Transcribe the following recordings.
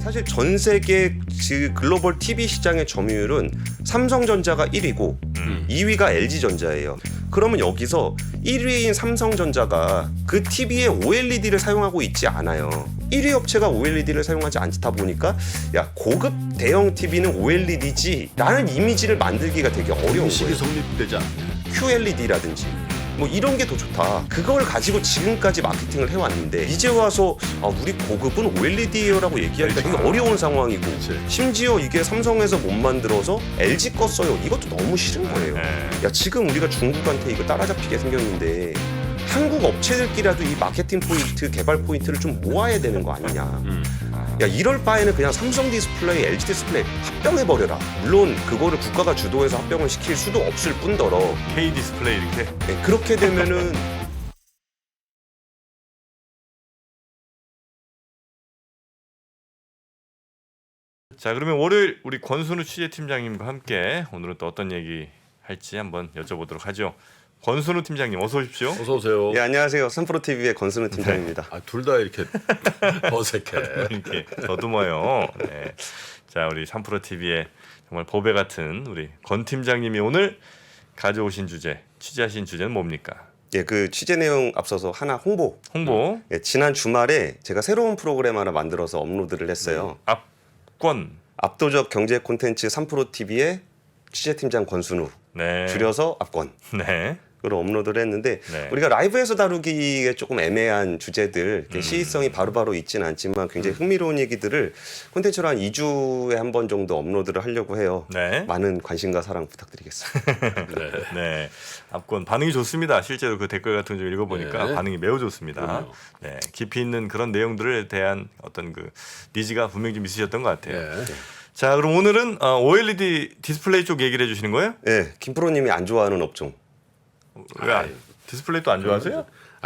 사실 전 세계 글로벌 TV 시장의 점유율은 삼성전자가 1위고 2위가 LG전자예요. 그러면 여기서 1위인 삼성전자가 그 TV에 OLED를 사용하고 있지 않아요. 1위 업체가 OLED를 사용하지 않다 보니까 야 고급 대형 TV는 OLED지 라는 이미지를 만들기가 되게 어려운 식이 거예요. 성립되지 않네. QLED라든지 뭐 이런 게 더 좋다. 그걸 가지고 지금까지 마케팅을 해왔는데 이제 와서 우리 고급은 OLED라고 얘기하기가 되게 어려운 상황이고 그치. 심지어 이게 삼성에서 못 만들어서 LG 거 써요. 이것도 너무 싫은 거예요. 야 지금 우리가 중국한테 이거 따라잡히게 생겼는데 한국 업체들끼리라도 이 마케팅 포인트, 개발 포인트를 좀 모아야 되는 거 아니냐. 야 이럴 바에는 그냥 삼성 디스플레이, LG 디스플레이 합병해버려라. 물론 그거를 국가가 주도해서 합병을 시킬 수도 없을 뿐더러 K 디스플레이 이렇게. 네, 그렇게 되면은 자, 그러면 월요일 우리 권순우 취재팀장님과 함께 오늘은 또 어떤 얘기 할지 한번 여쭤보도록 하죠. 권순우 팀장님 어서 오십시오. 어서 오세요. 예, 안녕하세요. 삼프로 TV의 권순우 팀장입니다. 둘 다 이렇게 어색해. 이렇게 더듬어요. 네. 자, 우리 3프로 TV의 정말 보배 같은 우리 권 팀장님이 오늘 가져오신 주제, 취재하신 주제는 뭡니까? 예, 그 취재 내용 앞서서 하나 홍보. 홍보, 예, 지난 주말에 제가 새로운 프로그램 하나 만들어서 업로드를 했어요. 압권. 압도적 경제 콘텐츠 3프로 TV의 취재팀장 권순우, 네. 줄여서 압권. 네. 그걸 업로드를 했는데 네. 우리가 라이브에서 다루기에 조금 애매한 주제들 시의성이 바로바로 있지는 않지만 굉장히 흥미로운 얘기들을 콘텐츠로 한 2주에 한 번 정도 업로드를 하려고 해요. 네. 많은 관심과 사랑 부탁드리겠습니다. 네. 네, 압권 반응이 좋습니다. 실제로 그 댓글 같은 거 좀 읽어보니까 네. 반응이 매우 좋습니다. 그럼요. 네, 깊이 있는 그런 내용들에 대한 어떤 그 니즈가 분명히 좀 있으셨던 것 같아요. 네. 자, 그럼 오늘은 OLED 디스플레이 쪽 얘기를 해주시는 거예요? 네, 김프로님이 안 좋아하는 업종. 왜 디스플레이 또 안 좋아하세요?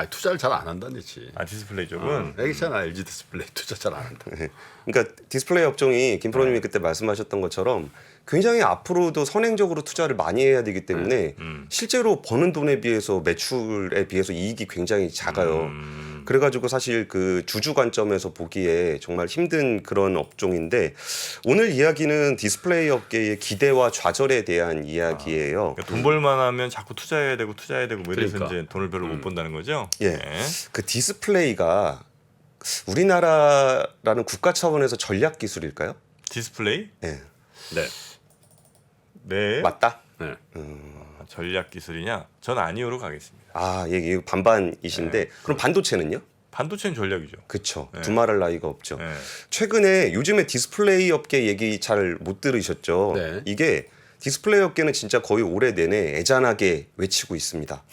투자를 잘 안 한다는 얘지. 디스플레이 쪽은 애기잖아. LG 디스플레이 투자 잘 안 한다. 그러니까 디스플레이 업종이 김프로님이 그때 말씀하셨던 것처럼 굉장히 앞으로도 선행적으로 투자를 많이 해야 되기 때문에 실제로 버는 돈에 비해서 매출에 비해서 이익이 굉장히 작아요. 그래가지고 사실 그 주주 관점에서 보기에 정말 힘든 그런 업종인데 오늘 이야기는 디스플레이 업계의 기대와 좌절에 대한 이야기예요. 그러니까 돈 벌만하면 자꾸 투자해야 되고 뭐 이래서 그러니까. 이제 돈을 별로 못 번다는 거죠. 예, 네. 그 디스플레이가 우리나라라는 국가 차원에서 전략 기술일까요? 디스플레이? 예, 네. 네. 맞다. 네. 전략 기술이냐? 전 아니오로 가겠습니다. 아, 이게 반반이신데 그럼 반도체는요? 반도체는 전략이죠. 그쵸. 네. 두말할 나위가 없죠. 네. 최근에 요즘에 디스플레이 업계 얘기 잘 못 들으셨죠? 네. 이게 디스플레이 업계는 진짜 거의 올해 내내 애잔하게 외치고 있습니다.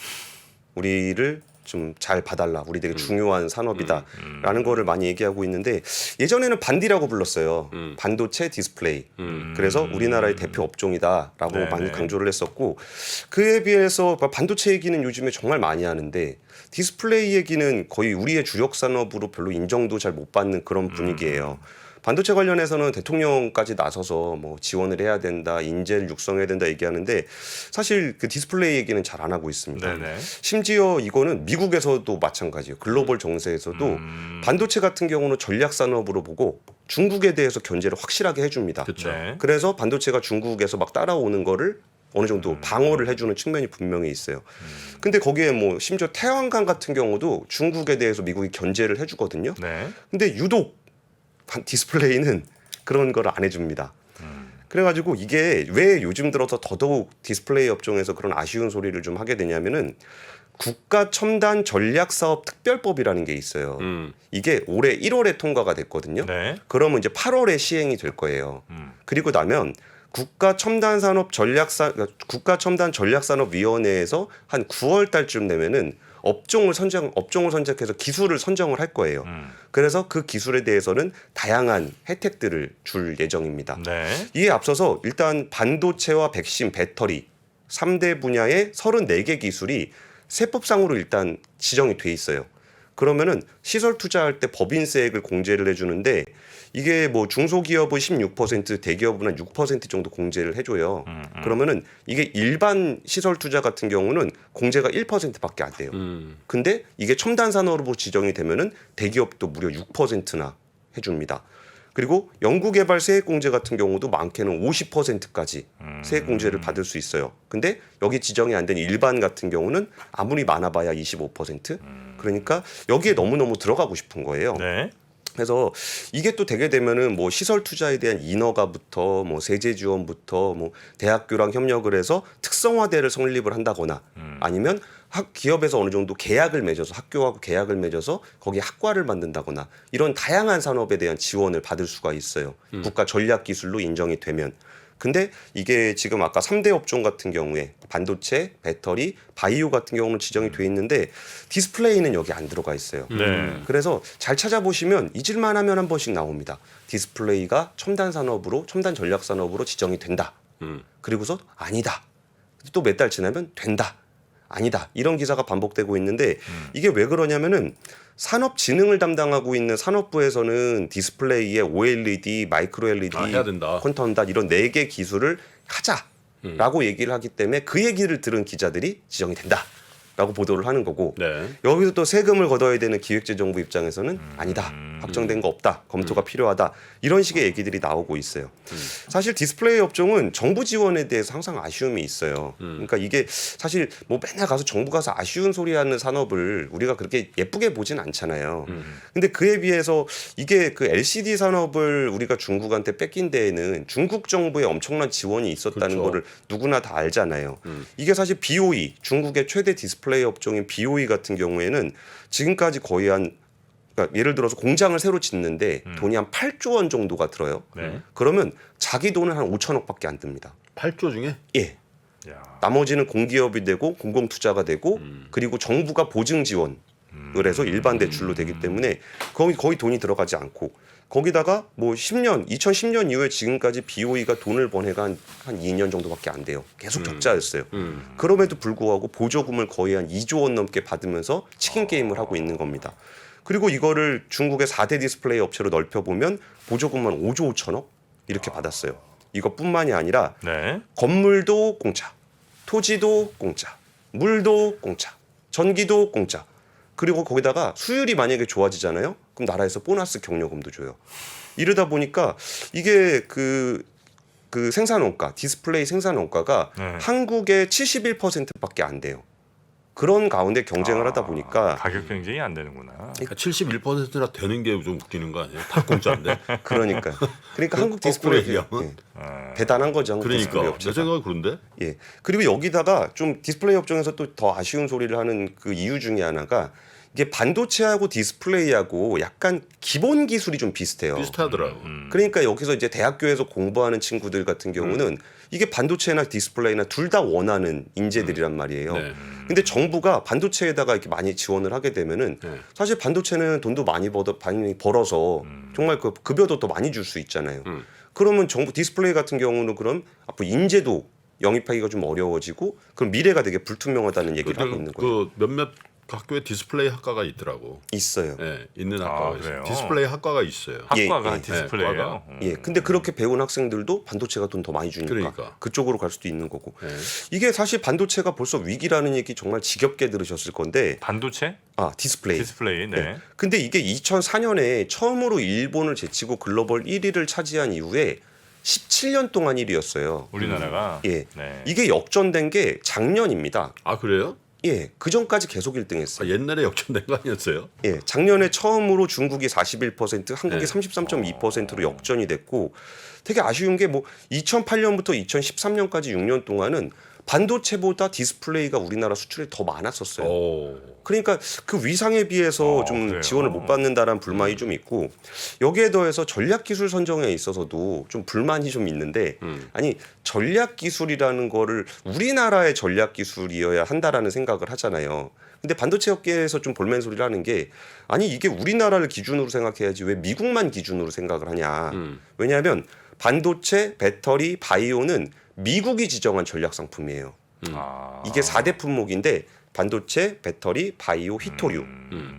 우리를 좀 잘 봐달라. 우리 되게 중요한 산업이다. 라는 거를 많이 얘기하고 있는데 예전에는 반디라고 불렀어요. 반도체 디스플레이. 그래서 우리나라의 대표 업종이다. 라고 네, 많이 네. 강조를 했었고 그에 비해서 반도체 얘기는 요즘에 정말 많이 하는데 디스플레이 얘기는 거의 우리의 주력 산업으로 별로 인정도 잘 못 받는 그런 분위기예요. 반도체 관련해서는 대통령까지 나서서 뭐 지원을 해야 된다, 인재를 육성해야 된다 얘기하는데 사실 그 디스플레이 얘기는 잘 안 하고 있습니다. 네네. 심지어 이거는 미국에서도 마찬가지예요. 글로벌 정세에서도 반도체 같은 경우는 전략 산업으로 보고 중국에 대해서 견제를 확실하게 해줍니다. 그렇죠. 네. 그래서 반도체가 중국에서 막 따라오는 거를 어느 정도 방어를 해주는 측면이 분명히 있어요. 근데 거기에 뭐 심지어 태양광 같은 경우도 중국에 대해서 미국이 견제를 해주거든요. 네. 근데 유독 디스플레이는 그런 걸 안 해줍니다. 그래가지고 이게 왜 요즘 들어서 더더욱 디스플레이 업종에서 그런 아쉬운 소리를 좀 하게 되냐면은 국가 첨단 전략 사업 특별법이라는 게 있어요. 이게 올해 1월에 통과가 됐거든요. 네. 그러면 이제 8월에 시행이 될 거예요. 그리고 나면 국가 첨단 전략 산업 위원회에서 한 9월 달쯤 되면은 업종을 선택해서 기술을 선정을 할 거예요. 그래서 그 기술에 대해서는 다양한 혜택들을 줄 예정입니다. 네. 이에 앞서서 일단 반도체와 백신, 배터리 3대 분야의 34개 기술이 세법상으로 일단 지정이 돼 있어요. 그러면은 시설 투자할 때 법인세액을 공제를 해주는데 이게 뭐 중소기업은 16%, 대기업은 한 6% 정도 공제를 해줘요. 그러면은 이게 일반 시설 투자 같은 경우는 공제가 1%밖에 안 돼요. 근데 이게 첨단 산업으로 지정이 되면은 대기업도 무려 6%나 해줍니다. 그리고 연구개발 세액공제 같은 경우도 많게는 50%까지 세액공제를 받을 수 있어요. 근데 여기 지정이 안 된 일반 같은 경우는 아무리 많아봐야 25%. 그러니까 여기에 너무너무 들어가고 싶은 거예요. 네. 그래서 이게 또 되게 되면은 뭐 시설 투자에 대한 인허가부터 뭐 세제 지원부터 뭐 대학교랑 협력을 해서 특성화대를 성립을 한다거나 아니면 기업에서 어느 정도 계약을 맺어서 학교하고 계약을 맺어서 거기에 학과를 만든다거나 이런 다양한 산업에 대한 지원을 받을 수가 있어요. 국가 전략 기술로 인정이 되면. 근데 이게 지금 아까 3대 업종 같은 경우에 반도체, 배터리, 바이오 같은 경우는 지정이 돼 있는데 디스플레이는 여기 안 들어가 있어요. 네. 그래서 잘 찾아보시면 잊을만 하면 한 번씩 나옵니다. 디스플레이가 첨단 산업으로 첨단 전략 산업으로 지정이 된다. 그리고서 아니다. 또 몇 달 지나면 된다. 아니다. 이런 기사가 반복되고 있는데 이게 왜 그러냐면은 산업진흥을 담당하고 있는 산업부에서는 디스플레이에 OLED, 마이크로 LED, 해야 된다. 퀀텀 닷 이런 4개 기술을 하자라고 얘기를 하기 때문에 그 얘기를 들은 기자들이 지정이 된다라고 보도를 하는 거고 네. 여기서 또 세금을 걷어야 되는 기획재정부 입장에서는 아니다. 확정된 거 없다. 검토가 필요하다. 이런 식의 얘기들이 나오고 있어요. 사실 디스플레이 업종은 정부 지원에 대해서 항상 아쉬움이 있어요. 그러니까 이게 사실 뭐 맨날 가서 정부 가서 아쉬운 소리 하는 산업을 우리가 그렇게 예쁘게 보진 않잖아요. 근데 그에 비해서 이게 그 LCD 산업을 우리가 중국한테 뺏긴 데에는 중국 정부의 엄청난 지원이 있었다는 그렇죠. 거를 누구나 다 알잖아요. 이게 사실 BOE, 중국의 최대 디스플레이 업종인 BOE 같은 경우에는 지금까지 거의 그러니까 예를 들어서 공장을 새로 짓는데 돈이 한 8조 원 정도가 들어요. 네. 그러면 자기 돈은 한 5천억밖에 안 듭니다. 8조 중에 예. 야. 나머지는 공기업이 되고 공공 투자가 되고 그리고 정부가 보증 지원을 해서 일반 대출로 되기 때문에 거의 돈이 들어가지 않고 거기다가 뭐 2010년 이후에 지금까지 BOE가 돈을 번 해가 한 2년 정도밖에 안 돼요. 계속 적자였어요. 그럼에도 불구하고 보조금을 거의 한 2조 원 넘게 받으면서 치킨 게임을 하고 있는 겁니다. 그리고 이거를 중국의 4대 디스플레이 업체로 넓혀보면 보조금만 5조 5천억 이렇게 받았어요. 이것뿐만이 아니라 네. 건물도 공짜, 토지도 공짜, 물도 공짜, 전기도 공짜. 그리고 거기다가 수율이 만약에 좋아지잖아요. 그럼 나라에서 보너스 경력금도 줘요. 이러다 보니까 이게 그 생산원가, 디스플레이 생산원가가 네. 한국의 71%밖에 안 돼요. 그런 가운데 경쟁을 하다 보니까 가격 경쟁이 안 되는구나. 그러니까 71%나 되는 게 좀 웃기는 거 아니에요? 다 공짜인데. 그러니까 한국 거꾸로 디스플레이 얘기하면. 대단한 거죠. 한국 디스플레이 그러니까 업체가. 내 생각은 그런데. 예. 그리고 여기다가 좀 디스플레이 업종에서 또 더 아쉬운 소리를 하는 그 이유 중에 하나가 이게 반도체하고 디스플레이하고 약간 기본 기술이 좀 비슷해요. 비슷하더라고. 그러니까 여기서 이제 대학교에서 공부하는 친구들 같은 경우는 이게 반도체나 디스플레이나 둘 다 원하는 인재들이란 말이에요. 네. 근데 정부가 반도체에다가 이렇게 많이 지원을 하게 되면은 네. 사실 반도체는 돈도 많이 벌어서 정말 그 급여도 더 많이 줄 수 있잖아요. 그러면 정부 디스플레이 같은 경우는 그럼 앞으로 인재도 영입하기가 좀 어려워지고 그럼 미래가 되게 불투명하다는 얘기를 하고 있는 거예요. 그 몇몇 학교에 디스플레이 학과가 있더라고. 있어요. 예, 있는 학과가 있어요. 그래요? 디스플레이 학과가 있어요. 학과가 예. 디스플레이예요. 과가. 예. 근데 그렇게 배운 학생들도 반도체가 돈 더 많이 주니까 그러니까. 그쪽으로 갈 수도 있는 거고. 예. 이게 사실 반도체가 벌써 위기라는 얘기 정말 지겹게 들으셨을 건데 반도체? 디스플레이. 디스플레이. 네. 네. 근데 이게 2004년에 처음으로 일본을 제치고 글로벌 1위를 차지한 이후에 17년 동안 1위였어요. 우리나라가. 예. 네. 이게 역전된 게 작년입니다. 아 그래요? 예. 그 전까지 계속 1등했어요. 아, 옛날에 역전된 거 아니었어요? 예, 작년에 처음으로 중국이 41%, 한국이 네. 33.2%로 역전이 됐고 되게 아쉬운 게 뭐 2008년부터 2013년까지 6년 동안은 반도체보다 디스플레이가 우리나라 수출이 더 많았었어요. 오. 그러니까 그 위상에 비해서 좀 그래요? 지원을 못 받는다라는 불만이 좀 있고 여기에 더해서 전략 기술 선정에 있어서도 좀 불만이 좀 있는데 아니 전략 기술이라는 거를 우리나라의 전략 기술이어야 한다라는 생각을 하잖아요. 근데 반도체 업계에서 좀 볼멘 소리를 하는 게 아니 이게 우리나라를 기준으로 생각해야지 왜 미국만 기준으로 생각을 하냐. 왜냐하면 반도체, 배터리, 바이오는 미국이 지정한 전략 상품이에요. 이게 4대 품목인데 반도체, 배터리, 바이오, 히토류.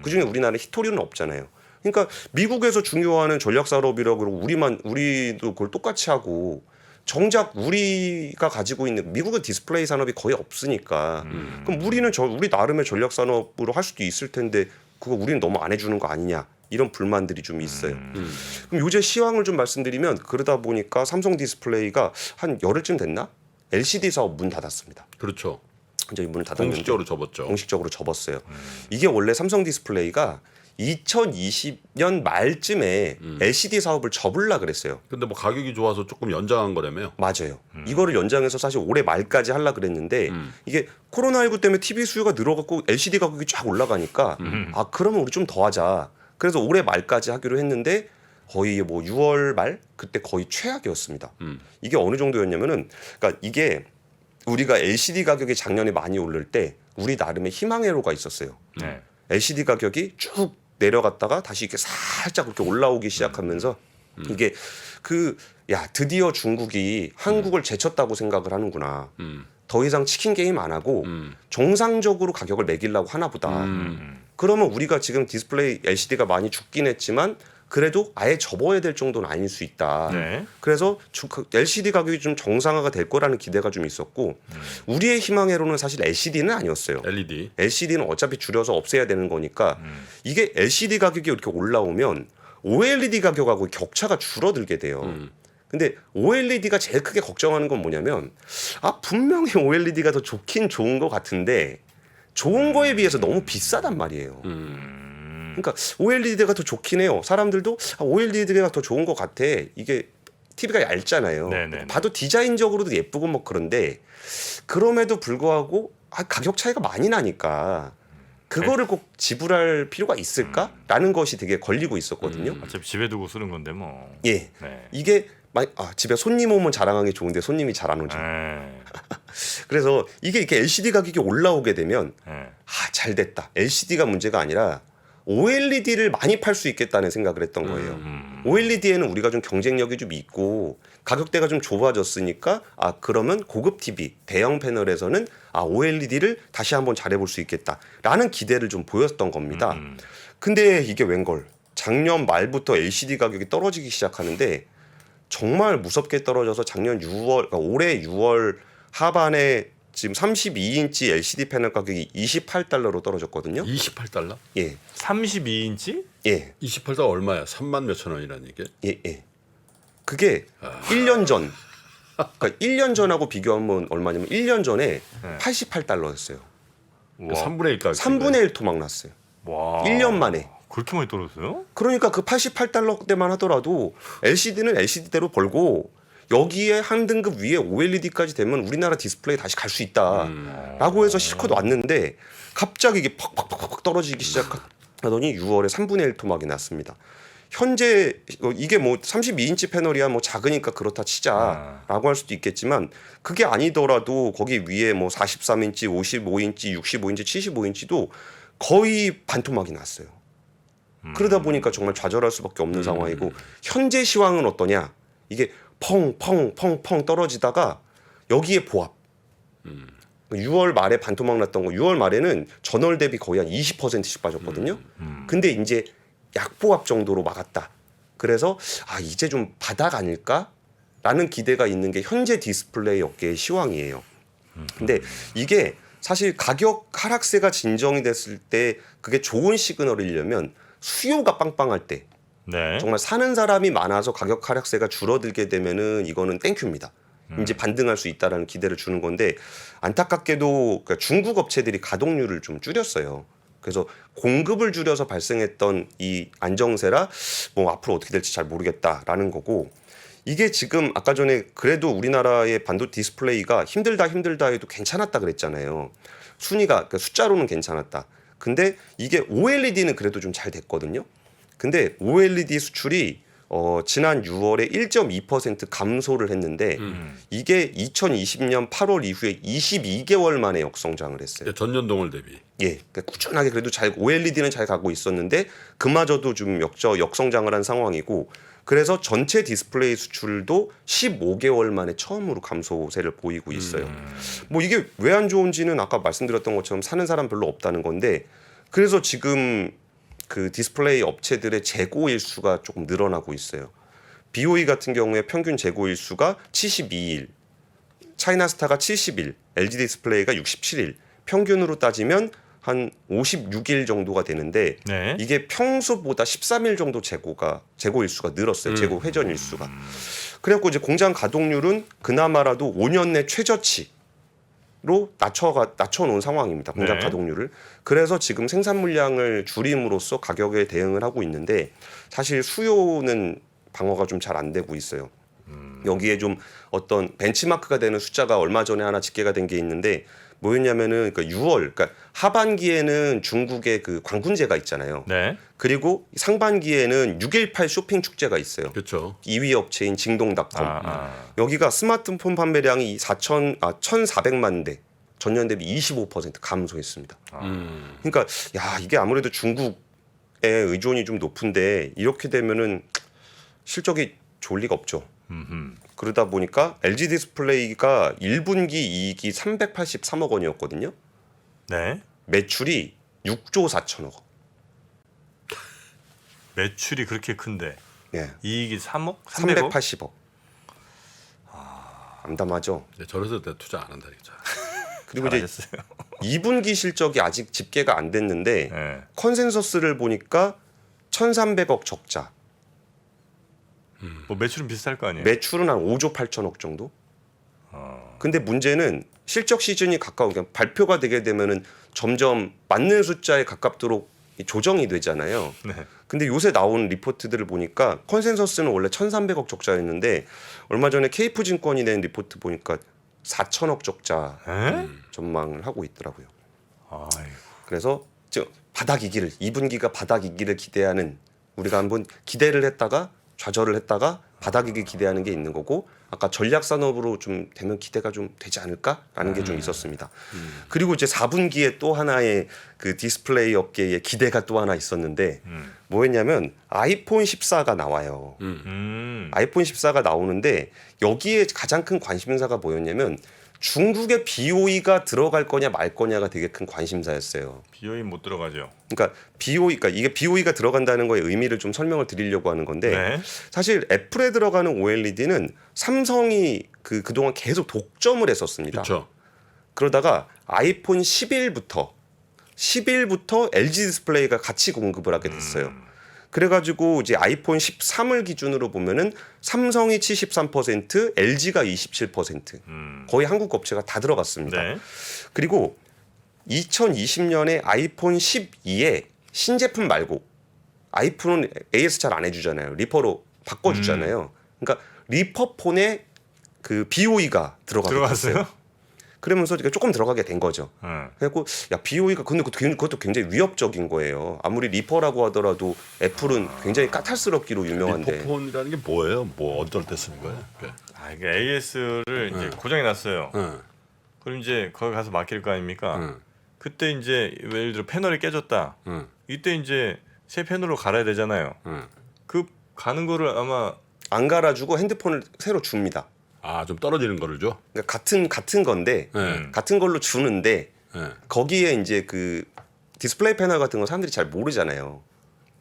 그중에 우리나라는 히토류는 없잖아요. 그러니까 미국에서 중요한 전략 산업이라고 그러고 우리도 그걸 똑같이 하고 정작 우리가 가지고 있는 미국은 디스플레이 산업이 거의 없으니까 그럼 우리 나름의 전략 산업으로 할 수도 있을 텐데 그거 우리는 너무 안 해주는 거 아니냐 이런 불만들이 좀 있어요. 그럼 요새 시황을 좀 말씀드리면 그러다 보니까 삼성 디스플레이가 한 열흘쯤 됐나? LCD 사업 문 닫았습니다. 그렇죠. 이제 문을 닫았는데 공식적으로 접었죠. 공식적으로 접었어요. 이게 원래 삼성 디스플레이가 2020년 말쯤에 LCD 사업을 접으려 그랬어요. 근데 뭐 가격이 좋아서 조금 연장한 거라며요. 맞아요. 이거를 연장해서 사실 올해 말까지 하려 그랬는데 이게 코로나19 때문에 TV 수요가 늘어갖고 LCD 가격이 쫙 올라가니까 아 그러면 우리 좀 더 하자. 그래서 올해 말까지 하기로 했는데 거의 뭐 6월 말 그때 거의 최악이었습니다. 이게 어느 정도였냐면은 그러니까 이게 우리가 LCD 가격이 작년에 많이 오를 때 우리 나름의 희망회로가 있었어요. 네. LCD 가격이 쭉 내려갔다가 다시 이렇게 살짝 그렇게 올라오기 시작하면서 이게 야 드디어 중국이 한국을 제쳤다고 생각을 하는구나. 더 이상 치킨 게임 안 하고 정상적으로 가격을 매기려고 하나 보다. 그러면 우리가 지금 디스플레이 LCD가 많이 죽긴 했지만 그래도 아예 접어야 될 정도는 아닐 수 있다. 네. 그래서 LCD 가격이 좀 정상화가 될 거라는 기대가 좀 있었고 우리의 희망회로는 사실 LCD는 아니었어요. LED. LCD는 어차피 줄여서 없애야 되는 거니까 이게 LCD 가격이 이렇게 올라오면 OLED 가격하고 격차가 줄어들게 돼요. 근데 OLED가 제일 크게 걱정하는 건 뭐냐면 분명히 OLED가 더 좋긴 좋은 것 같은데 좋은 거에 비해서 너무 비싸단 말이에요. 그러니까 OLED가 더 좋긴 해요. 사람들도 OLED가 더 좋은 것 같아. 이게 TV가 얇잖아요. 네네네. 봐도 디자인적으로도 예쁘고 뭐 그런데 그럼에도 불구하고 가격 차이가 많이 나니까 그거를 꼭 지불할 필요가 있을까라는 것이 되게 걸리고 있었거든요. 어차피 집에 두고 쓰는 건데 뭐. 예, 네. 이게 집에 손님 오면 자랑하기 좋은데 손님이 잘 안 오죠. 네. 그래서 이게 이렇게 LCD 가격이 올라오게 되면 네. 잘 됐다. LCD가 문제가 아니라 OLED를 많이 팔 수 있겠다는 생각을 했던 거예요. OLED에는 우리가 좀 경쟁력이 좀 있고 가격대가 좀 좁아졌으니까 그러면 고급 TV 대형 패널에서는 OLED를 다시 한번 잘해볼 수 있겠다라는 기대를 좀 보였던 겁니다. 근데 이게 웬걸 작년 말부터 LCD 가격이 떨어지기 시작하는데 정말 무섭게 떨어져서 작년 6월, 그러니까 올해 6월 하반에 지금 32인치 LCD 패널 가격이 28달러로 떨어졌거든요. 28달러? 예, 32인치? 예, 28달러 얼마야? 3만 몇천 원이라는 얘기? 예. 그게 1년 전, 그러니까 1년 전하고 비교하면 얼마냐면 1년 전에 88달러였어요. 와. 3분의 1 가격. 3분의 1 토막 났어요. 와. 1년 만에. 그렇게 많이 떨어졌어요? 그러니까 그 88달러대만 하더라도 LCD는 LCD대로 벌고 여기에 한 등급 위에 OLED까지 되면 우리나라 디스플레이 다시 갈 수 있다라고 해서 실컷 왔는데 갑자기 이게 팍팍팍팍 떨어지기 시작하더니 6월에 3분의 1 토막이 났습니다. 현재 이게 뭐 32인치 패널이야 뭐 작으니까 그렇다 치자라고 할 수도 있겠지만 그게 아니더라도 거기 위에 뭐 43인치, 55인치, 65인치, 75인치도 거의 반토막이 났어요. 그러다 보니까 정말 좌절할 수밖에 없는 상황이고 현재 시황은 어떠냐? 이게 펑펑펑펑 떨어지다가 여기에 보합. 6월 말에 반토막 났던 거 6월 말에는 전월 대비 거의 한 20%씩 빠졌거든요. 근데 이제 약보합 정도로 막았다. 그래서 이제 좀 바닥 아닐까라는 기대가 있는 게 현재 디스플레이 업계의 시황이에요. 근데 이게 사실 가격 하락세가 진정이 됐을 때 그게 좋은 시그널이려면 수요가 빵빵할 때 네. 정말 사는 사람이 많아서 가격 하락세가 줄어들게 되면은 이거는 땡큐입니다. 이제 반등할 수 있다라는 기대를 주는 건데 안타깝게도 그러니까 중국 업체들이 가동률을 좀 줄였어요. 그래서 공급을 줄여서 발생했던 이 안정세라 뭐 앞으로 어떻게 될지 잘 모르겠다라는 거고 이게 지금 아까 전에 그래도 우리나라의 반도 디스플레이가 힘들다 해도 괜찮았다 그랬잖아요. 순위가 그러니까 숫자로는 괜찮았다. 근데 이게 OLED는 그래도 좀 잘 됐거든요. 근데 OLED 수출이 지난 6월에 1.2% 감소를 했는데 이게 2020년 8월 이후에 22개월 만에 역성장을 했어요. 전년동월 대비. 예, 그러니까 꾸준하게 그래도 OLED는 잘 가고 있었는데 그마저도 좀 역성장을 한 상황이고 그래서 전체 디스플레이 수출도 15개월 만에 처음으로 감소세를 보이고 있어요. 뭐 이게 왜 안 좋은지는 아까 말씀드렸던 것처럼 사는 사람 별로 없다는 건데 그래서 지금 그 디스플레이 업체들의 재고 일수가 조금 늘어나고 있어요. BOE 같은 경우에 평균 재고 일수가 72일, 차이나스타가 70일, LG 디스플레이가 67일. 평균으로 따지면 한 56일 정도가 되는데 네. 이게 평소보다 13일 정도 재고 일수가 늘었어요. 재고 회전 일수가. 그래갖고 이제 공장 가동률은 그나마라도 5년 내 최저치로 낮춰놓은 상황입니다. 공장 네. 가동률을. 그래서 지금 생산 물량을 줄임으로써 가격에 대응을 하고 있는데 사실 수요는 방어가 좀 잘 안 되고 있어요. 여기에 좀 어떤 벤치마크가 되는 숫자가 얼마 전에 하나 집계가 된 게 있는데 뭐였냐면은 그러니까 6월, 그러니까 하반기에는 중국의 그 광군제가 있잖아요. 네. 그리고 상반기에는 6.18 쇼핑 축제가 있어요. 그렇죠. 2위 업체인 징동닷컴. 여기가 스마트폰 판매량이 1,400만 대, 전년 대비 25% 감소했습니다. 그러니까 야 이게 아무래도 중국에 의존이 좀 높은데 이렇게 되면은 실적이 좋을 리가 없죠. 그러다 보니까 LG 디스플레이가 1분기 이익이 383억 원이었거든요. 네. 매출이 6조 4천억 원. 매출이 그렇게 큰데 예. 이익이 3억? 300억? 380억. 암담하죠. 네, 저래서 내가 투자 안 한다니까. 그리고 이제 잘하셨어요. 2분기 실적이 아직 집계가 안 됐는데 네. 컨센서스를 보니까 1,300억 적자. 뭐 매출은 비슷할 거 아니에요. 매출은 한 5조 8천억 정도. 근데 문제는 실적 시즌이 가까우니까 발표가 되게 되면은 점점 맞는 숫자에 가깝도록 조정이 되잖아요. 네. 근데 요새 나온 리포트들을 보니까 컨센서스는 원래 1,300억 적자였는데 얼마 전에 케이프증권이 낸 리포트 보니까 4천억 적자 에? 전망을 하고 있더라고요. 아이고. 그래서 즉 바닥이기를 2분기가 바닥이기를 기대하는 우리가 한번 기대를 했다가 좌절을 했다가 바닥이기 기대하는 게 있는 거고 아까 전략 산업으로 좀 되면 기대가 좀 되지 않을까라는 게 좀 있었습니다. 그리고 이제 4분기에 또 하나의 그 디스플레이 업계의 기대가 또 하나 있었는데 뭐였냐면 아이폰 14가 나와요. 아이폰 14가 나오는데 여기에 가장 큰 관심사가 뭐였냐면 중국의 BOE가 들어갈 거냐 말 거냐가 되게 큰 관심사였어요. BOE 못 들어가죠. 그러니까 그러니까 이게 BOE가 들어간다는 거의 의미를 좀 설명을 드리려고 하는 건데 네. 사실 애플에 들어가는 OLED는 삼성이 그동안 계속 독점을 했었습니다. 그렇죠. 그러다가 아이폰 11부터 LG 디스플레이가 같이 공급을 하게 됐어요. 그래가지고 이제 아이폰 13을 기준으로 보면은 삼성이 73%, LG가 27%, 거의 한국 업체가 다 들어갔습니다. 네. 그리고 2020년에 아이폰 12에 신제품 말고 아이폰은 AS 잘 안 해주잖아요. 리퍼로 바꿔주잖아요. 그러니까 리퍼폰에 그 BOE가 들어갔어요. 들어갔어요? 그러면서 조금 들어가게 된 거죠. 그래갖고 야 BOE가 근데 그것도 굉장히 위협적인 거예요. 아무리 리퍼라고 하더라도 애플은 굉장히 까탈스럽기로 유명한데. 리퍼폰이라는 게 뭐예요? 뭐 어떨 때 쓰는 거예요? 그게? 아, 이게 AS를 이제 고장이 났어요. 응. 그럼 이제 거기 가서 맡길 거 아닙니까? 응. 그때 이제 예를 들어 패널이 깨졌다. 응. 이때 이제 새 패널로 갈아야 되잖아요. 응. 그 가는 거를 아마 안 갈아주고 핸드폰을 새로 줍니다. 아, 좀 떨어지는 거를 줘? 그러니까 같은 건데 네. 같은 걸로 주는데 네. 거기에 이제 그 디스플레이 패널 같은 거 사람들이 잘 모르잖아요.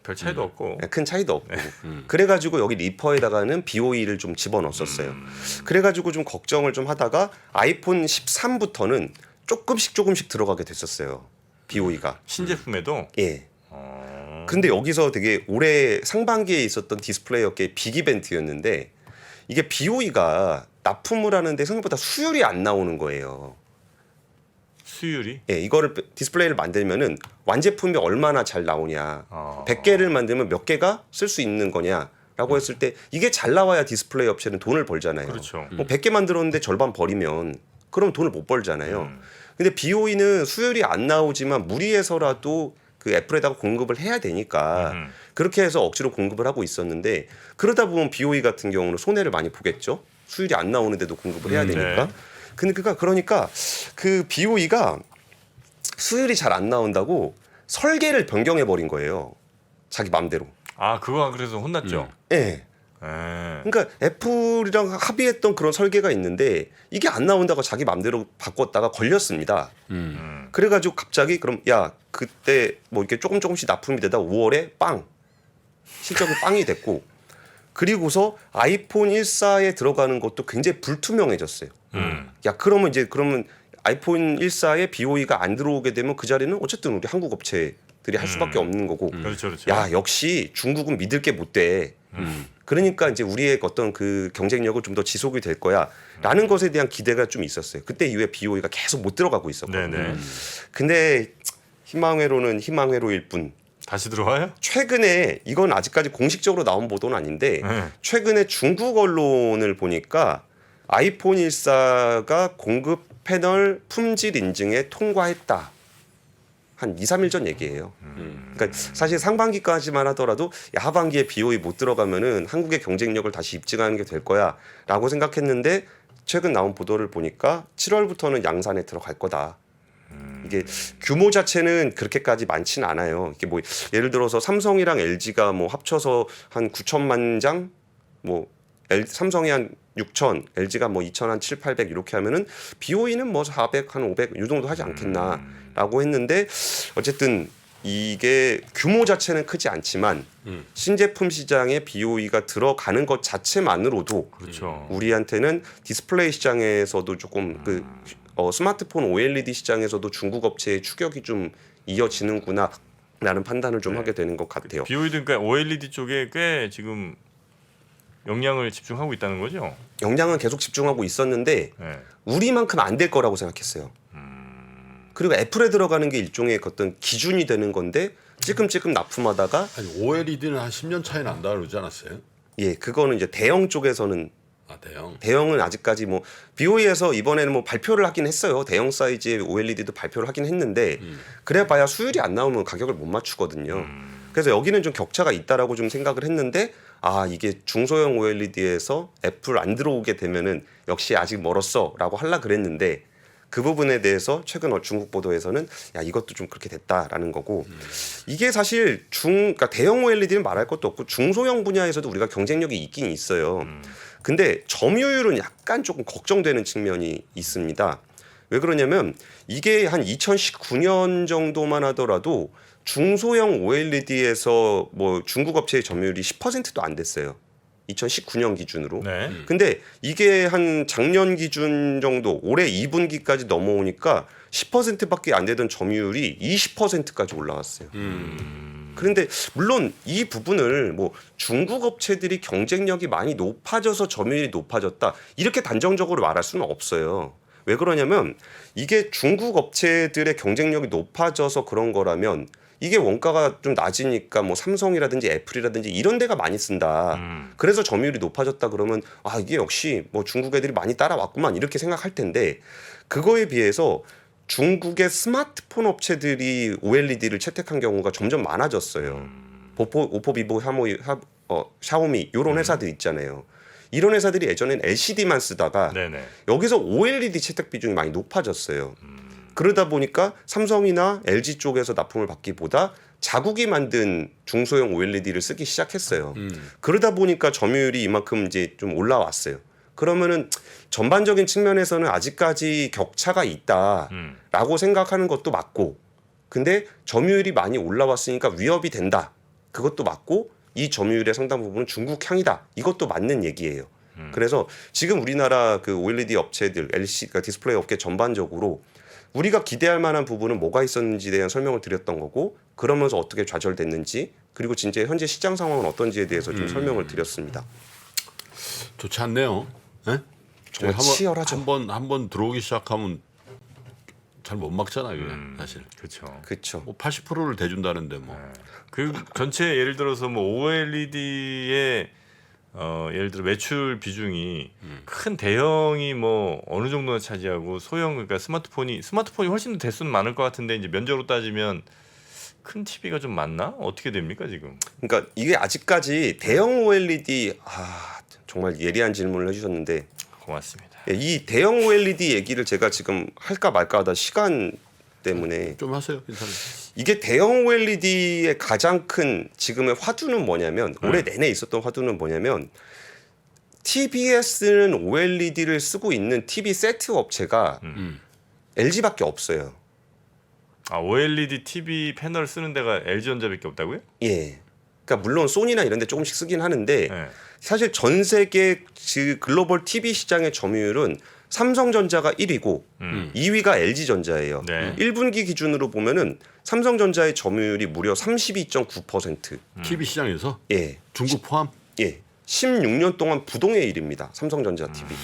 별 차이도 없고. 큰 차이도 없고. 그래가지고 여기 리퍼에다가는 BOE를 좀 집어넣었어요. 그래가지고 좀 걱정을 좀 하다가 아이폰 13부터는 조금씩 들어가게 됐었어요. BOE가. 신제품에도 예. 근데 여기서 되게 올해 상반기에 있었던 디스플레이 업계의 빅 이벤트였는데 이게 BOE가 납품을 하는데 생각보다 수율이 안 나오는 거예요. 수율이 예, 이거를 디스플레이를 만들면은 완제품이 얼마나 잘 나오냐. 100개를 만들면 몇 개가 쓸 수 있는 거냐라고 했을 때 이게 잘 나와야 디스플레이 업체는 돈을 벌잖아요. 그렇죠. 뭐 100개 만들었는데 절반 버리면 그럼 돈을 못 벌잖아요. 근데 BOE는 수율이 안 나오지만 무리해서라도 그 애플에다가 공급을 해야 되니까 그렇게 해서 억지로 공급을 하고 있었는데 그러다 보면 BOE 같은 경우는 손해를 많이 보겠죠. 수율이 안 나오는데도 공급을 해야 되니까. 네. 그러니까 그 BOE가 수율이 잘 안 나온다고 설계를 변경해 버린 거예요. 자기 맘대로. 아 그거 그래서 혼났죠. 예. 그러니까 애플이랑 합의했던 그런 설계가 있는데 이게 안 나온다고 자기 맘대로 바꿨다가 걸렸습니다. 그래가지고 갑자기 그럼 야 그때 뭐 이렇게 조금씩 납품이 되다 5월에 빵 실적이 빵이 됐고 그리고서 아이폰 14에 들어가는 것도 굉장히 불투명해졌어요. 야 그러면 아이폰 14에 BOE가 안 들어오게 되면 그 자리는 어쨌든 우리 한국 업체들이 할 수밖에 없는 거고. 그렇죠, 그렇죠. 야 역시 중국은 믿을 게 못 돼. 그러니까 이제 우리의 어떤 그 경쟁력은 좀 더 지속이 될 거야라는 것에 대한 기대가 좀 있었어요. 그때 이후에 BOE가 계속 못 들어가고 있었거든요. 네네. 근데 희망회로는 희망회로일 뿐. 다시 들어와요? 최근에 이건 아직까지 공식적으로 나온 보도는 아닌데 네. 최근에 중국 언론을 보니까 아이폰 14가 공급 패널 품질 인증에 통과했다. 한 2, 3일 전 얘기예요. 그러니까 사실 상반기까지만 하더라도 야, 하반기에 BOE 못 들어가면은 한국의 경쟁력을 다시 입증하는 게 될 거야라고 생각했는데 최근 나온 보도를 보니까 7월부터는 양산에 들어갈 거다. 이게 규모 자체는 그렇게까지 많지는 않아요. 이게 뭐 예를 들어서 삼성이랑 LG가 뭐 합쳐서 한 9천만 장, 뭐 삼성이 한 6천, LG가 뭐 2천 한 7, 800 이렇게 하면은 BOE는 뭐 400, 한 500 이 정도 하지 않겠나라고 했는데 어쨌든 이게 규모 자체는 크지 않지만 신제품 시장에 BOE가 들어가는 것 자체만으로도 그렇죠. 우리한테는 디스플레이 시장에서도 조금 그 스마트폰 OLED 시장에서도 중국 업체의 추격이 좀 이어지는구나라는 판단을 좀 하게 되는 것 같아요. BOE도 그러니까 OLED 쪽에 꽤 지금 역량을 집중하고 있다는 거죠. 역량은 계속 집중하고 있었는데 네. 우리만큼 안 될 거라고 생각했어요. 그리고 애플에 들어가는 게 일종의 어떤 기준이 되는 건데 찔끔찔끔 납품하다가 아니 OLED는 한 10년 차이 난다 그러지 않았어요? 예 그거는 이제 대형 쪽에서는 아 대형. 대형은 아직까지 뭐 BOE에서 이번에는 뭐 발표를 하긴 했어요. 대형 사이즈의 OLED도 발표를 하긴 했는데 그래봐야 수율이 안 나오면 가격을 못 맞추거든요. 그래서 여기는 좀 격차가 있다라고 좀 생각을 했는데 아 이게 중소형 OLED에서 애플 안 들어오게 되면은 역시 아직 멀었어라고 하려 그랬는데 그 부분에 대해서 최근 중국 보도에서는 야 이것도 좀 그렇게 됐다라는 거고 이게 사실 그러니까 대형 OLED는 말할 것도 없고 중소형 분야에서도 우리가 경쟁력이 있긴 있어요. 근데 점유율은 약간 조금 걱정되는 측면이 있습니다. 왜 그러냐면 이게 한 2019년 정도만 하더라도 중소형 OLED에서 뭐 중국 업체의 점유율이 10%도 안 됐어요. 2019년 기준으로. 네. 근데 이게 한 작년 기준 정도 올해 2분기까지 넘어오니까 10%밖에 안 되던 점유율이 20%까지 올라왔어요. 그런데 물론 이 부분을 뭐 중국 업체들이 경쟁력이 많이 높아져서 점유율이 높아졌다 이렇게 단정적으로 말할 수는 없어요. 왜 그러냐면 이게 중국 업체들의 경쟁력이 높아져서 그런 거라면 이게 원가가 좀 낮으니까 뭐 삼성이라든지 애플이라든지 이런 데가 많이 쓴다. 그래서 점유율이 높아졌다 그러면 아 이게 역시 뭐 중국 애들이 많이 따라왔구만 이렇게 생각할 텐데 그거에 비해서 중국의 스마트폰 업체들이 OLED를 채택한 경우가 점점 많아졌어요. 오포, 비보, 샤오미 이런 회사들 있잖아요. 이런 회사들이 예전엔 LCD만 쓰다가 네네. 여기서 OLED 채택 비중이 많이 높아졌어요. 그러다 보니까 삼성이나 LG 쪽에서 납품을 받기보다 자국이 만든 중소형 OLED를 쓰기 시작했어요. 그러다 보니까 점유율이 이만큼 이제 좀 올라왔어요. 그러면은 전반적인 측면에서는 아직까지 격차가 있다라고 생각하는 것도 맞고, 근데 점유율이 많이 올라왔으니까 위협이 된다. 그것도 맞고, 이 점유율의 상당 부분은 중국향이다. 이것도 맞는 얘기예요. 그래서 지금 우리나라 그 OLED 업체들, 그러니까 디스플레이 업계 전반적으로 우리가 기대할 만한 부분은 뭐가 있었는지에 대한 설명을 드렸던 거고, 그러면서 어떻게 좌절됐는지, 그리고 진짜 현재 시장 상황은 어떤지에 대해서 좀 설명을 드렸습니다. 좋지 않네요. 네? 정말 치열하죠. 한번 들어오기 시작하면 잘 못 막잖아요, 그냥 사실. 그렇죠. 그렇죠. 뭐 80%를 대준다는데 뭐. 그 전체 예를 들어서 뭐 OLED의 예를 들어 매출 비중이 큰 대형이 뭐 어느 정도나 차지하고 소형 그러니까 스마트폰이 훨씬 더 대수는 많을 것 같은데 이제 면적으로 따지면 큰 TV가 좀 많나? 어떻게 됩니까 지금? 그러니까 이게 아직까지 대형 OLED 정말 예리한 질문을 해주셨는데 고맙습니다. 이 대형 OLED 얘기를 제가 지금 할까 말까 하다 시간 때문에 좀 하세요, 괜찮아요. 이게 대형 OLED의 가장 큰 지금의 화두는 뭐냐면 올해 내내 있었던 화두는 뭐냐면 TV에 는 OLED를 쓰고 있는 TV 세트 업체가 LG밖에 없어요. 아 OLED TV 패널 쓰는 데가 LG전자밖에 없다고요? 예. 그러니까 물론 소니나 이런 데 조금씩 쓰긴 하는데 네. 사실 전 세계 글로벌 TV 시장의 점유율은 삼성전자가 1위고 2위가 LG전자예요. 네. 1분기 기준으로 보면은 삼성전자의 점유율이 무려 32.9%. TV 시장에서 예. 중국 포함. 예. 16년 동안 부동의 1위입니다. 삼성전자 TV.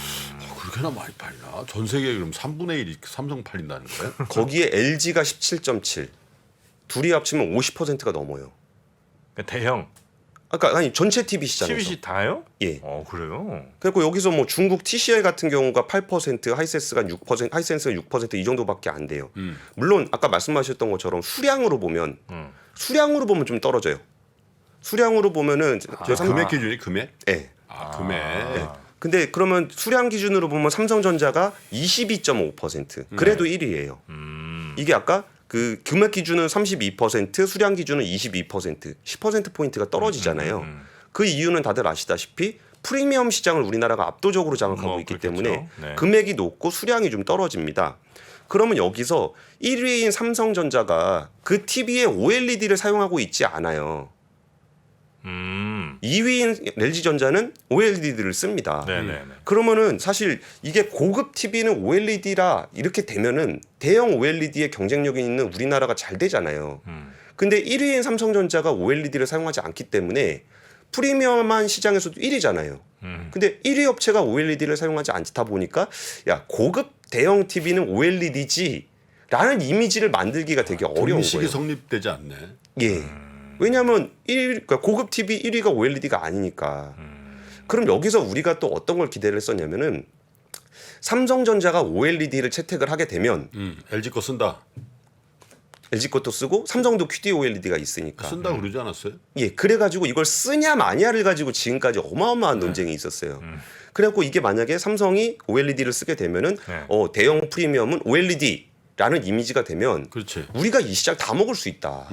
그렇게나 많이 팔리나? 전 세계에 그럼 3분의 1이 삼성 팔린다는 거예요? 거기에 LG가 17.7. 둘이 합치면 50%가 넘어요. 그러니까 대형 아까 아니 전체 TV 시장에서. TBC 다요? 예. 그래요. 그리고 여기서 뭐 중국 TCL 같은 경우가 8%, 하이센스가 6%, 하이센스가 6%이 정도밖에 안 돼요. 물론 아까 말씀하셨던 것처럼 수량으로 보면 좀 떨어져요. 수량으로 보면은 금액 기준이 금액? 예. 금액. 근데 그러면 수량 기준으로 보면 삼성전자가 22.5%. 그래도 1위예요. 이게 아까 그 금액 기준은 32%, 수량 기준은 22%, 10% 포인트가 떨어지잖아요. 그 이유는 다들 아시다시피 프리미엄 시장을 우리나라가 압도적으로 장악하고 있기 그렇겠죠. 때문에 네. 금액이 높고 수량이 좀 떨어집니다. 그러면 여기서 1위인 삼성전자가 그 TV에 OLED를 사용하고 있지 않아요. 2위인 LG전자는 OLED를 씁니다. 네네네. 그러면은 사실 이게 고급 TV는 OLED라 이렇게 되면은 대형 OLED의 경쟁력이 있는 우리나라가 잘 되잖아요. 근데 1위인 삼성전자가 OLED를 사용하지 않기 때문에 프리미엄한 시장에서도 1위잖아요. 근데 1위 업체가 OLED를 사용하지 않다 보니까 야 고급 대형 TV는 OLED지 라는 이미지를 만들기가 되게 어려운 인식이 거예요. 성립되지 않네. 예. 왜냐하면 그러니까 고급 TV 1위가 OLED가 아니니까. 그럼 여기서 우리가 또 어떤 걸 기대를 했었냐면은 삼성전자가 OLED를 채택을 하게 되면 LG 거 쓴다. LG 것도 쓰고 삼성도 QD OLED가 있으니까. 쓴다고 그러지 않았어요? 예, 그래가지고 이걸 쓰냐 마냐를 가지고 지금까지 어마어마한 논쟁이 있었어요. 그래갖고 이게 만약에 삼성이 OLED를 쓰게 되면은 네. 대형 프리미엄은 OLED라는 이미지가 되면 그렇지. 우리가 이 시장 다 먹을 수 있다.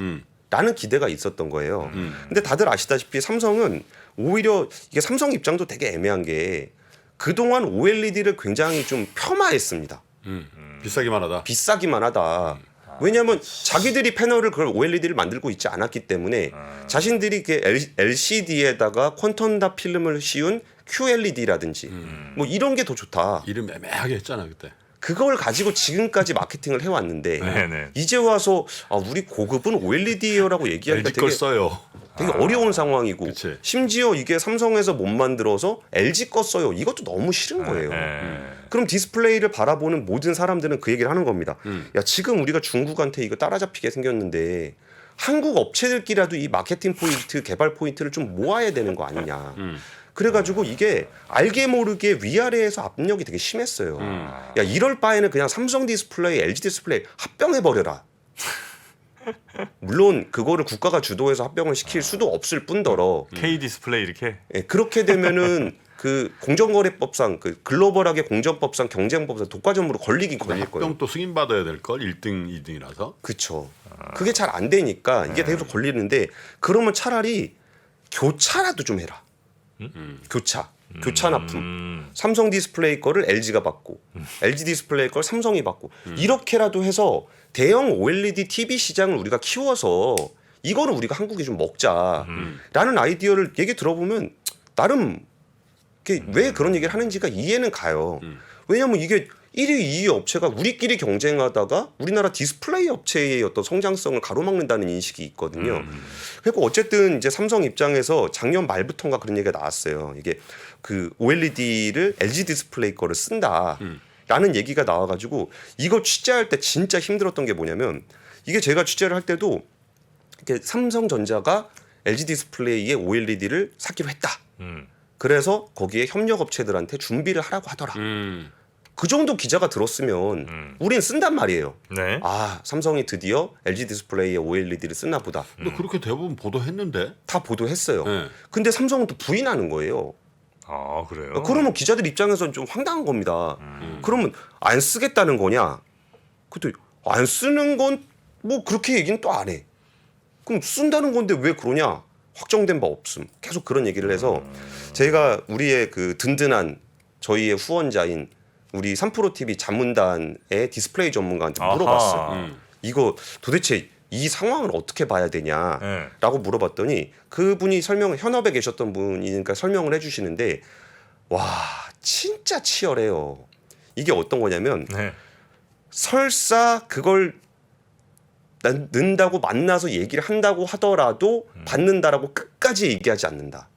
라는 기대가 있었던 거예요. 근데 다들 아시다시피 삼성은 오히려 이게 삼성 입장도 되게 애매한 게 그동안 OLED를 굉장히 좀 폄하했습니다. 비싸기만 하다. 비싸기만 하다. 왜냐하면 자기들이 패널을 그걸 OLED를 만들고 있지 않았기 때문에 자신들이 이렇게 LCD에다가 퀀텀 필름을 씌운 QLED라든지 뭐 이런 게 더 좋다. 이름 애매하게 했잖아 그때. 그걸 가지고 지금까지 마케팅을 해왔는데 네네. 이제 와서 우리 고급은 OLED라고 얘기하기가 LG 걸 되게 써요. 되게 어려운 상황이고 그치. 심지어 이게 삼성에서 못 만들어서 LG 거 써요. 이것도 너무 싫은 거예요. 그럼 디스플레이를 바라보는 모든 사람들은 그 얘기를 하는 겁니다. 야 지금 우리가 중국한테 이거 따라잡히게 생겼는데 한국 업체들끼리라도 이 마케팅 포인트, 개발 포인트를 좀 모아야 되는 거 아니냐. 그래가지고 이게 알게 모르게 위아래에서 압력이 되게 심했어요. 야 이럴 바에는 그냥 삼성 디스플레이, LG 디스플레이 합병해버려라. 물론 그거를 국가가 주도해서 합병을 시킬 수도 없을 뿐더러 K 디스플레이 이렇게. 예, 그렇게 되면은 그 공정거래법상 그 글로벌하게 공정법상 경쟁법상 독과점으로 걸리긴 걸릴 거예요. 합병 또 승인 받아야 될 걸 1등, 2등이라서. 그렇죠. 그게 잘 안 되니까 이게 계속 걸리는데 그러면 차라리 교차라도 좀 해라. 교차 납품. 삼성 디스플레이 거를 LG가 받고 LG 디스플레이 걸 삼성이 받고 이렇게라도 해서 대형 OLED TV 시장을 우리가 키워서 이거를 우리가 한국에 좀 먹자라는 아이디어를 얘기 들어보면 나름 왜 그런 얘기를 하는지가 이해는 가요. 왜냐하면 이게 1위, 2위 업체가 우리끼리 경쟁하다가 우리나라 디스플레이 업체의 어떤 성장성을 가로막는다는 인식이 있거든요. 그리고 어쨌든 이제 삼성 입장에서 작년 말부터인가 그런 얘기가 나왔어요. 이게 그 OLED를 LG 디스플레이 거를 쓴다라는 얘기가 나와가지고 이거 취재할 때 진짜 힘들었던 게 뭐냐면 이게 제가 취재를 할 때도 이렇게 삼성전자가 LG 디스플레이의 OLED를 사기로 했다. 그래서 거기에 협력 업체들한테 준비를 하라고 하더라. 그 정도 기자가 들었으면 우린 쓴단 말이에요. 네. 삼성이 드디어 LG 디스플레이에 OLED를 쓰나 보다. 근데 그렇게 대부분 보도했는데. 다 보도했어요. 네. 근데 삼성은 또 부인하는 거예요. 그래요. 그러면 기자들 입장에서는 좀 황당한 겁니다. 그러면 안 쓰겠다는 거냐? 근데 안 쓰는 건 뭐 그렇게 얘기는 또 안 해. 그럼 쓴다는 건데 왜 그러냐? 확정된 바 없음. 계속 그런 얘기를 해서 제가 우리의 그 든든한 저희의 후원자인 우리 3프로TV 자문단의 디스플레이 전문가한테 물어봤어요. 이거 도대체 이 상황을 어떻게 봐야 되냐라고 물어봤더니 그분이 현업에 계셨던 분이니까 설명을 해주시는데 와 진짜 치열해요. 이게 어떤 거냐면 네. 설사 그걸 넣는다고 만나서 얘기를 한다고 하더라도 받는다라고 끝까지 얘기하지 않는다.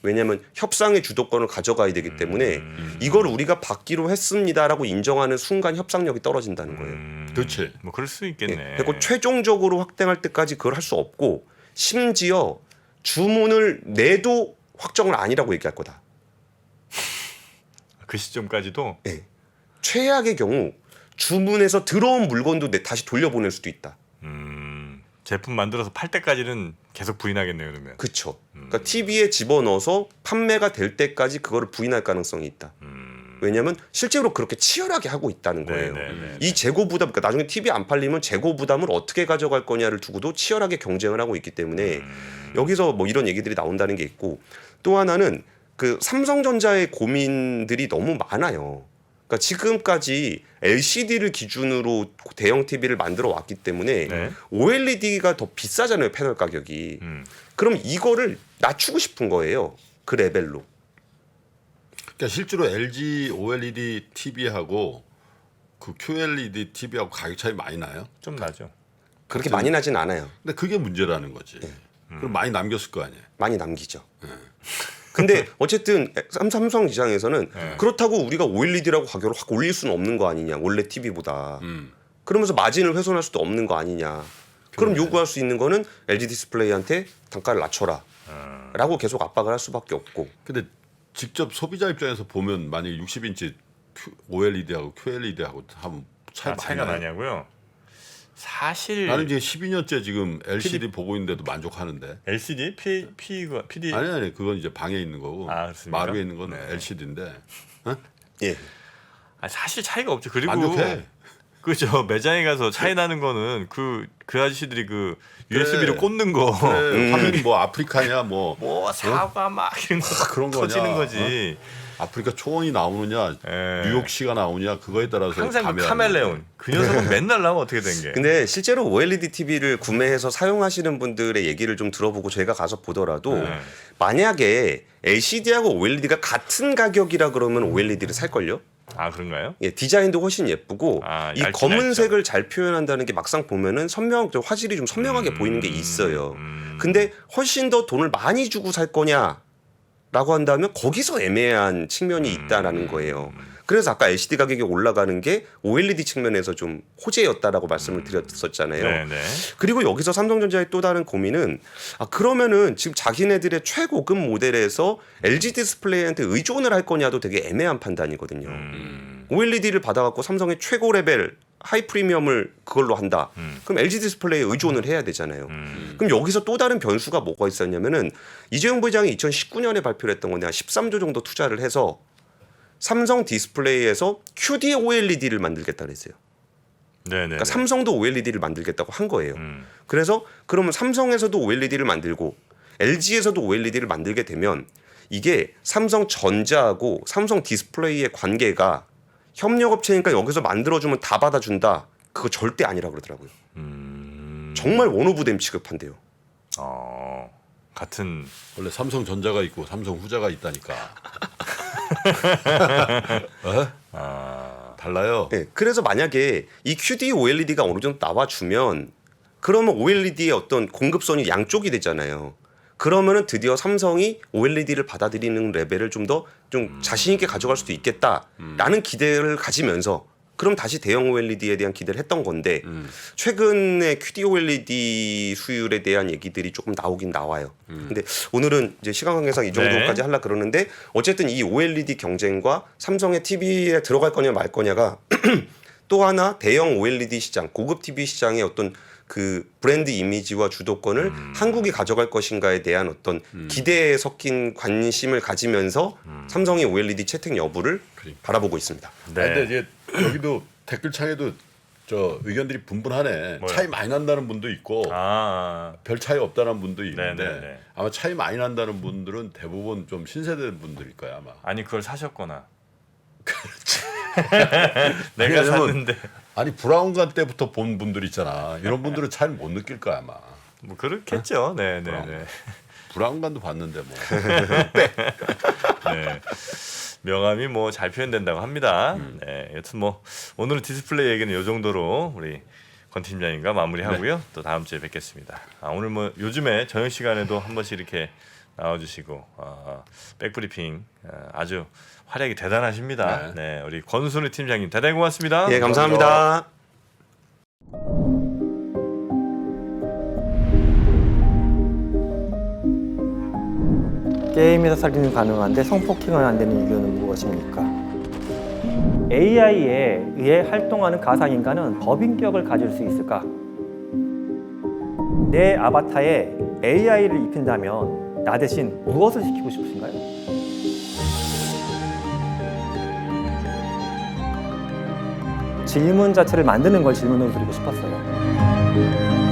왜냐하면 협상의 주도권을 가져가야 되기 때문에 이걸 우리가 받기로 했습니다라고 인정하는 순간 협상력이 떨어진다는 거예요. 그렇지. 뭐 그럴 수 있겠네. 예. 그리고 최종적으로 확定할 때까지 그걸 할 수 없고 심지어 주문을 내도 확정을 아니라고 얘기할 거다. 그 시점까지도 예. 최악의 경우 주문해서 들어온 물건도 다시 돌려보낼 수도 있다. 제품 만들어서 팔 때까지는 계속 부인하겠네요, 그러면. 그렇죠. 그러니까 TV에 집어넣어서 판매가 될 때까지 그거를 부인할 가능성이 있다. 왜냐하면 실제로 그렇게 치열하게 하고 있다는 거예요. 네. 이 재고 부담, 그러니까 나중에 TV 안 팔리면 재고 부담을 어떻게 가져갈 거냐를 두고도 치열하게 경쟁을 하고 있기 때문에 여기서 뭐 이런 얘기들이 나온다는 게 있고 또 하나는 그 삼성전자의 고민들이 너무 많아요. 그러니까 지금까지 LCD를 기준으로 대형 TV를 만들어 왔기 때문에 네. OLED가 더 비싸잖아요, 패널 가격이. 그럼 이거를 낮추고 싶은 거예요, 그 레벨로. 그러니까 실제로 LG OLED TV하고 그 QLED TV하고 가격 차이 많이 나요. 좀 나죠. 그렇게 많이 나진 않아요. 근데 그게 문제라는 거지. 네. 그럼 많이 남겼을 거 아니에요. 많이 남기죠. 근데 어쨌든 삼성 시장에서는 그렇다고 우리가 OLED라고 가격을 확 올릴 수는 없는 거 아니냐, 원래 TV보다. 그러면서 마진을 훼손할 수도 없는 거 아니냐. 그럼 요구할 수 있는 거는 LG 디스플레이한테 단가를 낮춰라 라고 계속 압박을 할 수밖에 없고. 근데 직접 소비자 입장에서 보면 만약에 60인치 OLED하고 QLED하고 하면 차이 차이가 많이 나요. 나냐고요? 사실 나는 지금 12년째 지금 LCD 보고 있는데도 만족하는데. LCD, PD 아니 그건 이제 방에 있는 거고 아, 그렇습니까? 마루에 있는 건 네. LCD인데 예. 사실 차이가 없죠. 그리고 만족해. 그죠 매장에 가서 차이 나는 거는 그 아저씨들이 그 USB로 그래. 꽂는 거 그래, 화면이 뭐 아프리카냐 뭐 뭐 사과 막 이런 거 그런 거냐. 터지는 거지. 아프리카 초원이 나오느냐 예. 뉴욕시가 나오느냐 그거에 따라서 항상 그 감이 안 카멜레온 그 녀석은 맨날 나오면 어떻게 된 게? 근데 실제로 OLED TV를 구매해서 사용하시는 분들의 얘기를 좀 들어보고 저희가 가서 보더라도 네. 만약에 LCD하고 OLED가 같은 가격이라 그러면 OLED를 살걸요? 아 그런가요? 예, 디자인도 훨씬 예쁘고 아, 이 얇긴 검은색을 잘 표현한다는 게 막상 보면은 화질이 좀 선명하게 보이는 게 있어요. 근데 훨씬 더 돈을 많이 주고 살 거냐라고 한다면 거기서 애매한 측면이 있다라는 거예요. 그래서 아까 LCD 가격이 올라가는 게 OLED 측면에서 좀 호재였다라고 말씀을 드렸었잖아요. 네네. 그리고 여기서 삼성전자의 또 다른 고민은 그러면은 지금 자기네들의 최고급 모델에서 LG 디스플레이한테 의존을 할 거냐도 되게 애매한 판단이거든요. OLED를 받아갖고 삼성의 최고 레벨 하이 프리미엄을 그걸로 한다. 그럼 LG 디스플레이에 의존을 해야 되잖아요. 그럼 여기서 또 다른 변수가 뭐가 있었냐면은 이재용 부회장이 2019년에 발표를 했던 건데 한 13조 정도 투자를 해서 삼성 디스플레이에서 QD OLED를 만들겠다 그랬어요. 네네. 그러니까 삼성도 OLED를 만들겠다고 한 거예요. 그래서 그러면 삼성에서도 OLED를 만들고 LG에서도 OLED를 만들게 되면 이게 삼성전자하고 삼성 디스플레이의 관계가 협력업체니까 여기서 만들어주면 다 받아준다. 그거 절대 아니라 그러더라고요. 정말 원 오브 댐 취급한대요. 같은 원래 삼성전자가 있고 삼성 후자가 있다니까. 달라요. 네, 그래서 만약에 이 QD OLED가 어느 정도 나와주면 그러면 OLED의 어떤 공급선이 양쪽이 되잖아요. 그러면은 드디어 삼성이 OLED를 받아들이는 레벨을 좀 더 좀 자신 있게 가져갈 수도 있겠다라는 기대를 가지면서 그럼 다시 대형 OLED에 대한 기대를 했던 건데 최근에 QD OLED 수율에 대한 얘기들이 조금 나오긴 나와요. 근데 오늘은 이제 시간 관계상 이 정도까지 하려 그러는데 어쨌든 이 OLED 경쟁과 삼성의 TV에 들어갈 거냐 말 거냐가 또 하나 대형 OLED 시장, 고급 TV 시장의 어떤 그 브랜드 이미지와 주도권을 한국이 가져갈 것인가에 대한 어떤 기대에 섞인 관심을 가지면서 삼성의 OLED 채택 여부를 바라보고 있습니다. 네. 근데 이제 여기도 댓글창에도 저 의견들이 분분하네. 뭐요? 차이 많이 난다는 분도 있고 별 차이 없다는 분도 있는데 네네네. 아마 차이 많이 난다는 분들은 대부분 좀 신세대 분들일 거야 아마. 아니 그걸 사셨거나. 아니, 내가 왜냐면 샀는데 아니 브라운관 때부터 본 분들 있잖아. 이런 분들은 차이를 못 느낄 거야 아마. 뭐 그렇겠죠. 네네네. 브라운관도 봤는데 뭐. 네. 명암이 뭐 잘 표현된다고 합니다. 네, 여튼 뭐 오늘은 디스플레이 얘기는 이 정도로 우리 권 팀장님과 마무리하고요. 또 다음 주에 뵙겠습니다. 오늘 뭐 요즘에 저녁 시간에도 한 번씩 이렇게 나와주시고 백브리핑 아주 활약이 대단하십니다. 네, 우리 권순우 팀장님 대단히 고맙습니다. 예, 감사합니다. 게임에서 살인이 가능한데 성폭행은 안 되는 이유는 무엇입니까? AI에 의해 활동하는 가상인간은 법인격을 가질 수 있을까? 내 아바타에 AI를 입힌다면 나 대신 무엇을 시키고 싶으신가요? 질문 자체를 만드는 걸 질문으로 드리고 싶었어요.